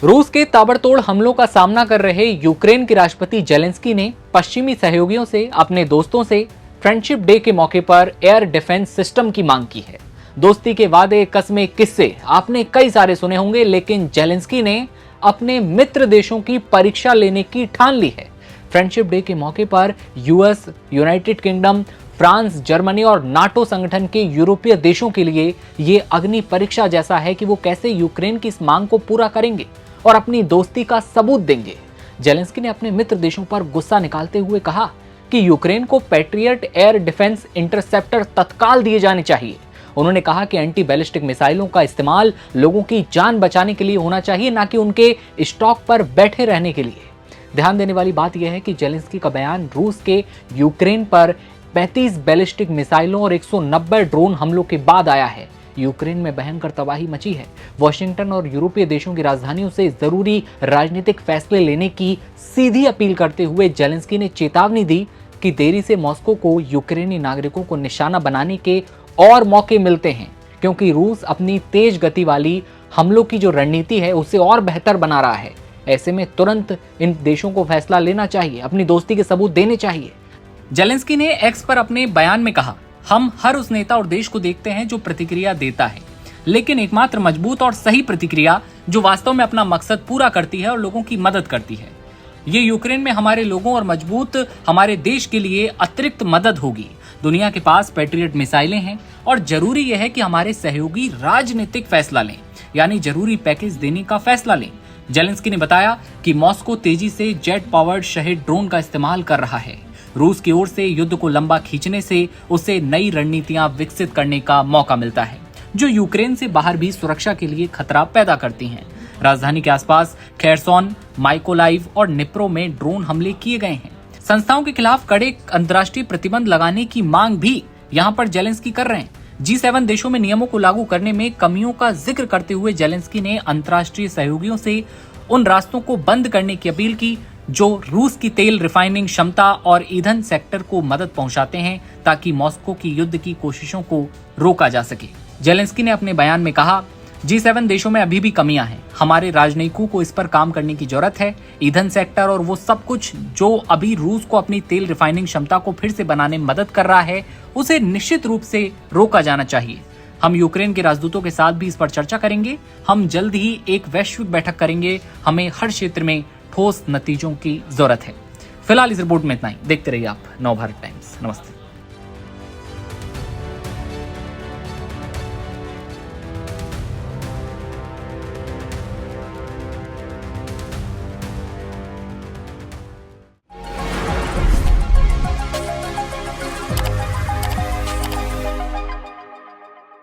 रूस के ताबड़तोड़ हमलों का सामना कर रहे यूक्रेन के राष्ट्रपति जेलेंस्की ने पश्चिमी सहयोगियों से, अपने दोस्तों से फ्रेंडशिप डे के मौके पर एयर डिफेंस सिस्टम की मांग की है। दोस्ती के वादे, कस्में, किस्से आपने कई सारे सुने होंगे, लेकिन जेलेंस्की ने अपने मित्र देशों की परीक्षा लेने की ठान ली है। फ्रेंडशिप डे के मौके पर US, United kingdom, France, Germany और नाटो संगठन के यूरोपीय देशों के लिए ये अग्नि परीक्षा जैसा है कि वो कैसे यूक्रेन की इस मांग को पूरा करेंगे और अपनी दोस्ती का सबूत देंगे। जेलेंस्की ने अपने मित्र देशों पर गुस्सा निकालते हुए कहा कि यूक्रेन को पैट्रियट एयर डिफेंस इंटरसेप्टर तत्काल दिए जाने चाहिए। उन्होंने कहा कि एंटी बैलिस्टिक मिसाइलों का इस्तेमाल लोगों की जान बचाने के लिए होना चाहिए, ना कि उनके स्टॉक पर बैठे रहने के लिए। ध्यान देने वाली बात यह है कि जेलेंस्की का बयान रूस के यूक्रेन पर 35 बैलिस्टिक मिसाइलों और 190 ड्रोन हमलों के बाद आया है। यूक्रेन में भयंकर तबाही मची है। वॉशिंगटन और यूरोपीय देशों की राजधानियों से जरूरी राजनीतिक फैसले लेने की सीधी अपील करते हुए जेलेंस्की ने चेतावनी दी कि देरी से मॉस्को को यूक्रेनी नागरिकों को निशाना बनाने के और मौके मिलते हैं, क्योंकि रूस अपनी तेज गति वाली हमलों की जो रणनीति है उसे और बेहतर बना रहा है। ऐसे में तुरंत इन देशों को फैसला लेना चाहिए, अपनी दोस्ती के सबूत देने चाहिए। जेलेंस्की ने एक्स पर अपने बयान में कहा, हम हर उस नेता और देश को देखते हैं जो प्रतिक्रिया देता है, लेकिन एकमात्र मजबूत और सही प्रतिक्रिया जो वास्तव में अपना मकसद पूरा करती है और लोगों की मदद करती है। ये यूक्रेन में हमारे लोगों और मजबूत हमारे देश के लिए अतिरिक्त मदद होगी। दुनिया के पास पैट्रियट मिसाइलें हैं और जरूरी यह है कि हमारे सहयोगी राजनीतिक फैसला लें, यानी जरूरी पैकेज देने का फैसला लें। जेलेंस्की ने बताया कि मॉस्को तेजी से जेट पावर्ड शहीद ड्रोन का इस्तेमाल कर रहा है। रूस की ओर से युद्ध को लंबा खींचने से उसे नई रणनीतियां विकसित करने का मौका मिलता है, जो यूक्रेन से बाहर भी सुरक्षा के लिए खतरा पैदा करती हैं। राजधानी के आसपास खेरसोन, माइकोलाइव और निप्रो में ड्रोन हमले किए गए हैं। संस्थाओं के खिलाफ कड़े अंतर्राष्ट्रीय प्रतिबंध लगाने की मांग भी यहाँ पर जेलेंस्की कर रहे हैं। G7 देशों में नियमों को लागू करने में कमियों का जिक्र करते हुए जेलेंस्की ने अंतर्राष्ट्रीय सहयोगियों से उन रास्तों को बंद करने की अपील की जो रूस की तेल रिफाइनिंग क्षमता और ईंधन सेक्टर को मदद पहुंचाते हैं, ताकि मॉस्को की युद्ध की कोशिशों को रोका जा सके। जेलेंस्की ने अपने बयान में कहा, G7 देशों में अभी भी कमियां हैं। हमारे राजनयिकों को इस पर काम करने की जरूरत है। ईंधन सेक्टर और वो सब कुछ जो अभी रूस को अपनी तेल रिफाइनिंग क्षमता को फिर से बनाने में मदद कर रहा है, उसे निश्चित रूप से रोका जाना चाहिए। हम यूक्रेन के राजदूतों के साथ भी इस पर चर्चा करेंगे। हम जल्द ही एक वैश्विक बैठक करेंगे। हमें हर क्षेत्र में ठोस नतीजों की जरूरत है। फिलहाल इस रिपोर्ट में इतना ही। देखते रहिए आप नवभारत टाइम्स। नमस्ते।